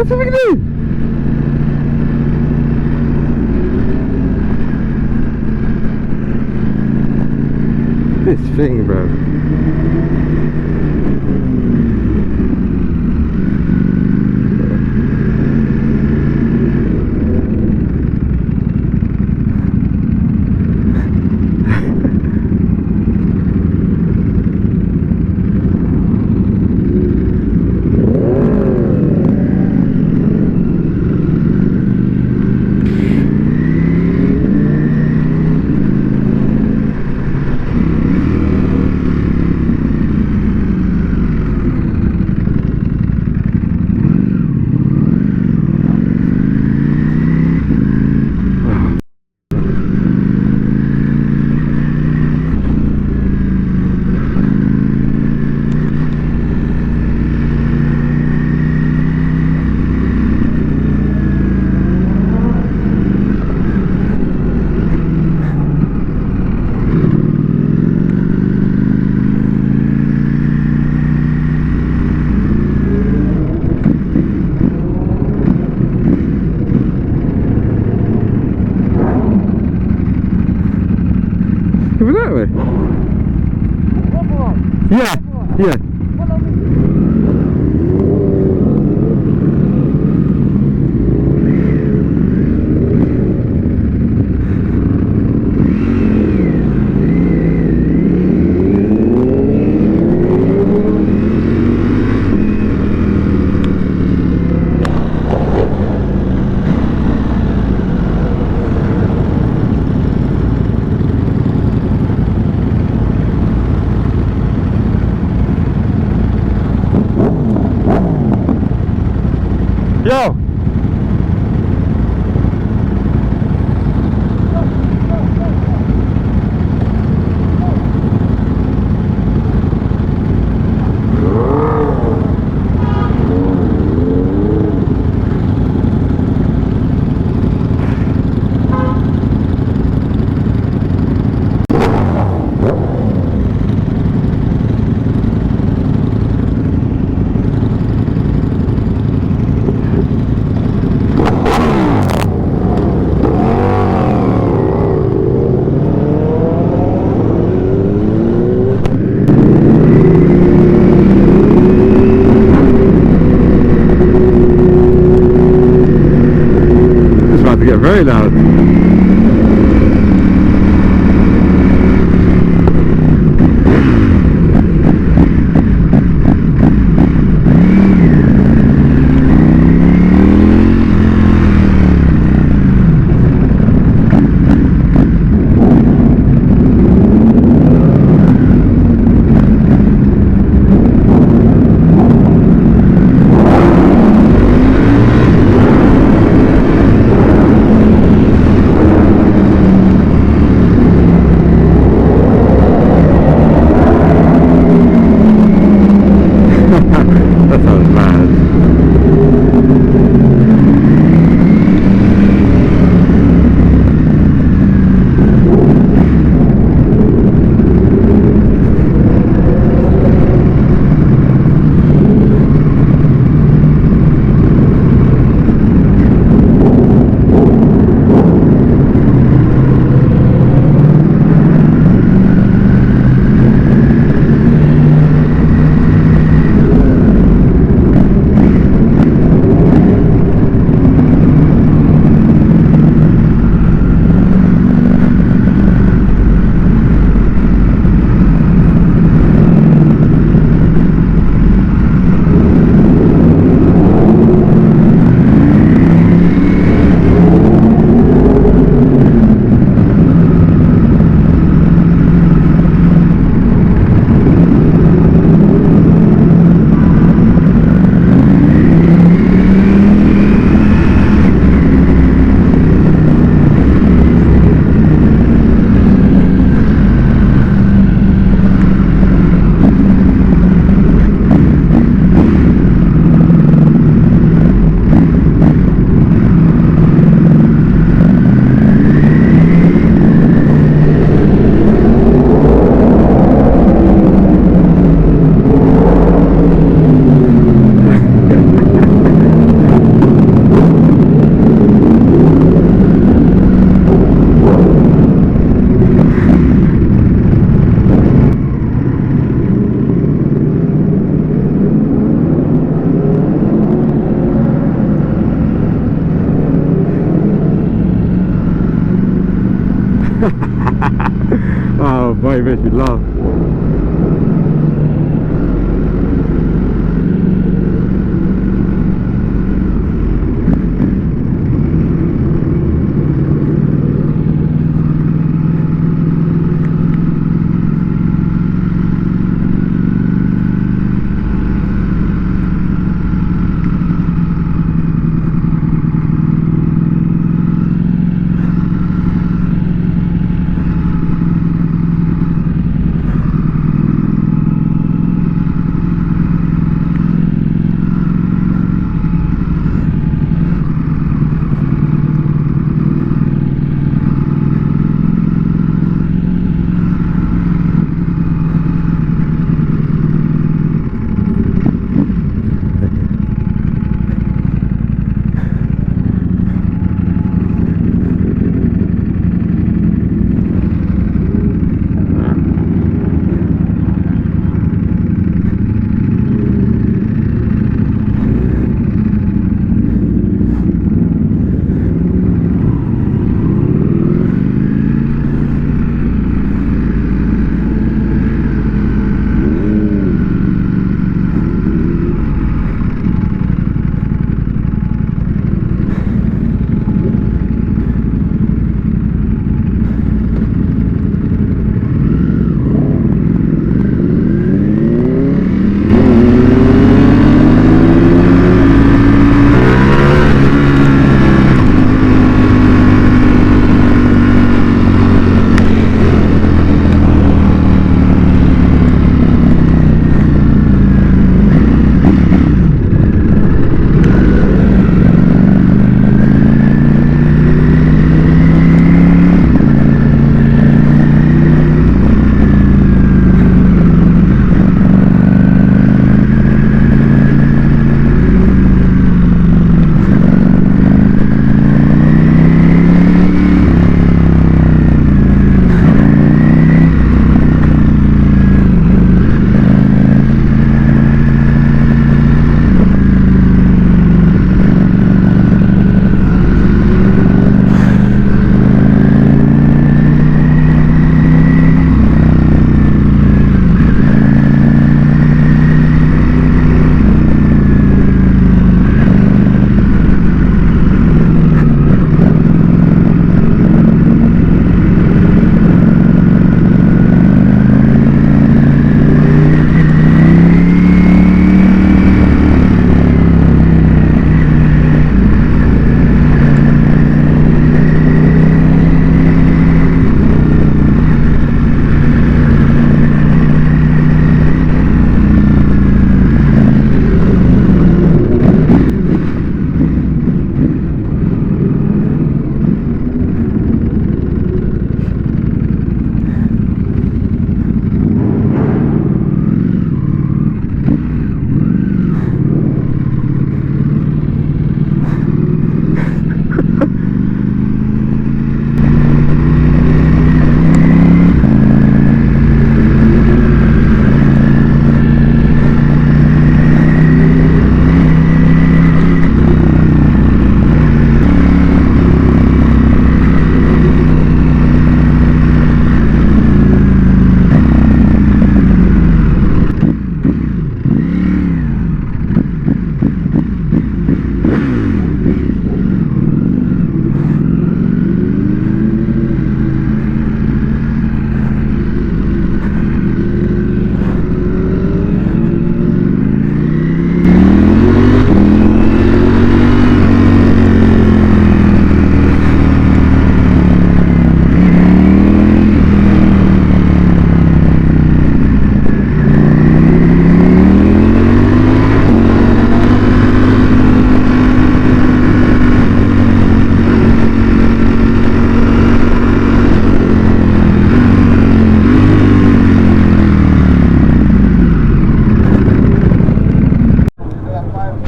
Wat heb ik nu? This thing, bro. Yeah, yeah. Yo! To get very loud. why it makes me laugh.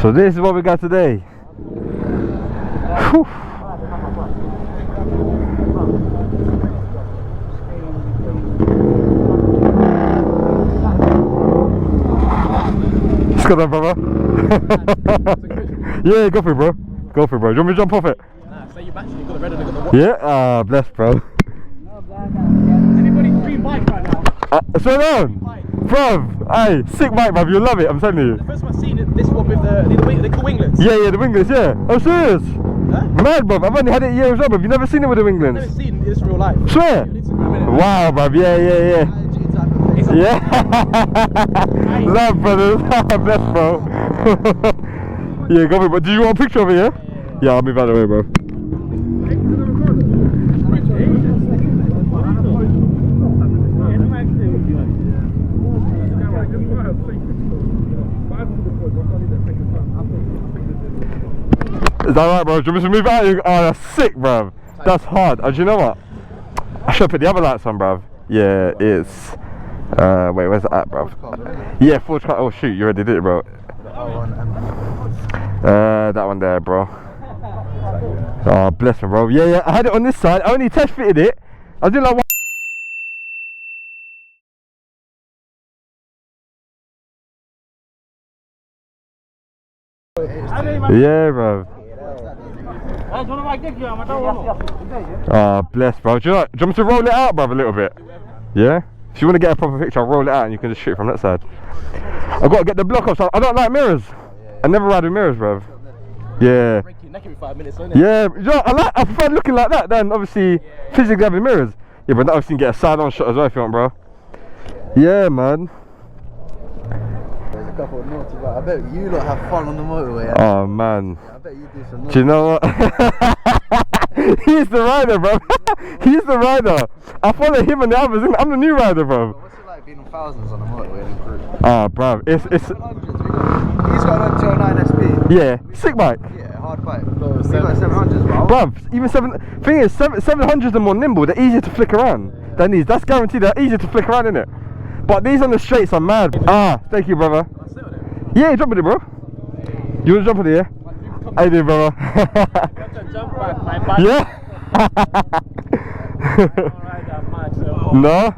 So this is what we got today. Whew. Let's go then, brother. Yeah, go for it, bro. Go for it, bro. Do you want me to jump off it? Nah, say your battery, you got the red and you got the white. Yeah, bless, bro. Everybody's green bike right now. Slow down! Bruv! Aye, sick bike, bruv, you'll love it, I'm telling you. The first one I've seen this one with the cool winglets. Yeah, the winglets, yeah. Oh, serious? Huh? Mad, bruv, I've only had it years old, bruv. You've never seen it with the winglets? I've never seen this in real life. Swear? Wow, bruv, yeah. Yeah. Love, brothers. Bless, bro. Yeah, go for it, but do you want a picture of it, yeah? Yeah, I'll move out of the way, bro. Is that right, bro? Do you want me to move out? Oh, that's sick, bruv. That's hard. Oh, do you know what? I should put the other lights on, bruv. Yeah, it's... wait, where's the app, bruv? Yeah, full cut. Oh, shoot, you already did it, bro. That one there, bro. Oh, bless him, bro. Yeah, I had it on this side. I only test fitted it. I did like one. Yeah, bro. Oh, bless, bro. Do you want me to roll it out, bruv, a little bit? Yeah? If you want to get a proper picture, I'll roll it out and you can just shoot from that side. I've got to get the block off, so I don't like mirrors. I never ride with mirrors, bruv. Yeah. Yeah, you know, I prefer looking like that than obviously physically having mirrors. Yeah, but obviously you can get a side on shot as well if you want, bro. Yeah, man. There's a couple of naughty, but I bet you lot have fun on the motorway. Oh, man. I bet you do some naughty. Do you know what? He's the rider, bro. He's the rider. I follow him and the others. I'm the new rider, bro. What's it like being on thousands on the motorway in a group? Oh, bro. It's... He's got an 209 SP. Yeah, sick bike. Yeah, hard bike. We've got 700s, bro. Bruv, even thing is, 700s are more nimble, they're easier to flick around than these. That's guaranteed, they're easier to flick around, innit? But these on the straights are mad. Ah, thank you, brother. Yeah, jump with it, bro. You want to jump with it, yeah? How you doing, brother? Yeah? No?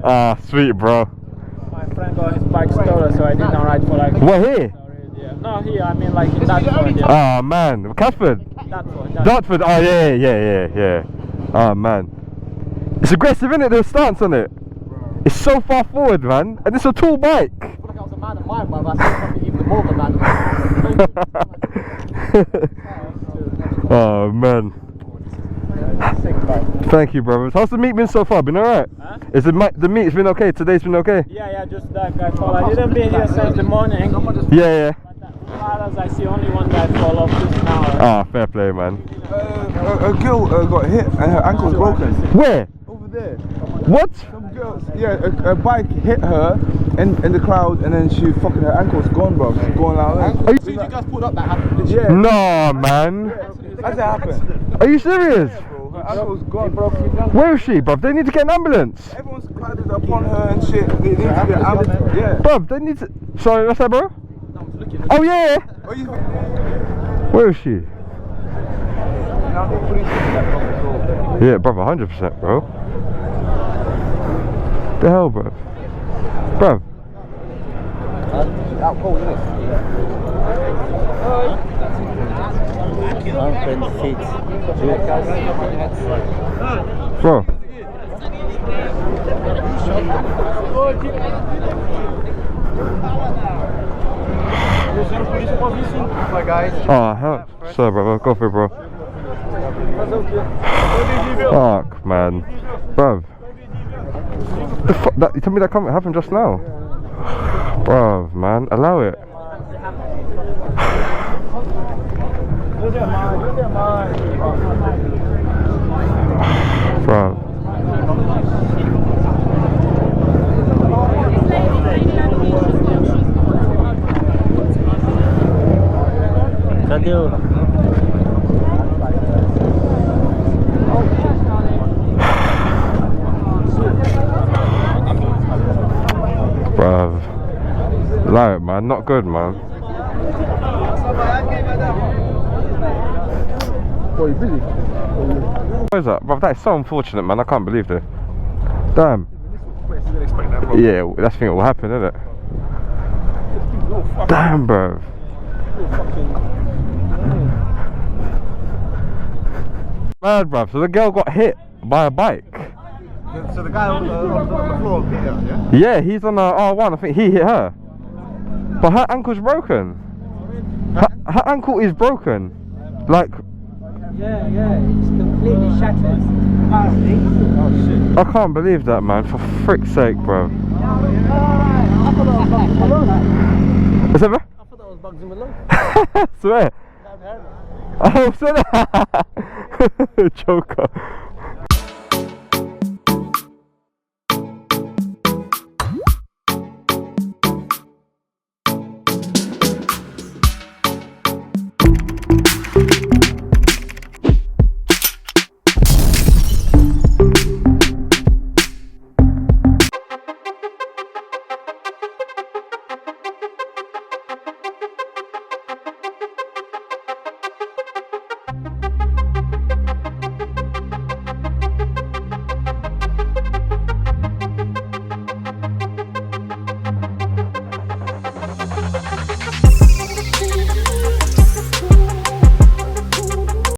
Ah, sweet, bro. My friend got his bike stolen, so I did not ride for like... What, here? No, here, I mean like in Dartford, yeah. Ah, man. Catford? Dartford, oh, yeah. Oh, man. It's aggressive, innit, the stance on it? It's so far forward, man. And it's a tall bike. I feel like I was a man of mine, but I said something even more than that. Oh, man. Thank you, brothers. How's the meet been so far? Been alright? Huh? Is the meet's been okay? Today's been okay? Yeah, just that guy fall. I didn't be here since the morning. Yeah. But I see only one guy fall off just now. Ah, fair play, man. A girl got hit and her ankle's broken. Where? Over there. What? Some girls, yeah, a bike hit her in the crowd and then her ankle's gone, bro. She's going like that. Are you, As soon as you guys pulled up, that happened. Yeah. no, man. How's that happen? Are you serious? Her ankle's gone. Where is she, bruv? They need to get an ambulance. Everyone's crowded upon her and shit. They need to get an ambulance. Yeah. Bruv, they need to... Sorry, what's that, bro? Oh, yeah. What you Where is she? Yeah, bruv, 100%, bro. The hell, bruv? Bruv. Out cold, isn't it? Bro. Oh, hell. Sorry, bro. Go for it, bro. Fuck, man. Bruv. The fuck? You told me that comment happened just now. Bruv, man. Allow it. Bruv. Bruv. Allow it, man. Not good, man. Boy, you busy? What is that? Bruv, that is so unfortunate, man. I can't believe this. Damn. Yeah, that's the thing that will happen, isn't it? Damn, bruv. Mad, bruv. So the girl got hit by a bike. So the guy on the floor hit her, yeah? Yeah, he's on R1. I think he hit her. But her ankle's broken. Her ankle is broken. Like, Yeah, it's completely shattered. Oh shit. I can't believe that, man. For frick's sake, bro. I thought that was Bugsy Malone. Is that right? I thought that was Bugsy Malone. Swear. I've heard it. Oh, sorry. Joker.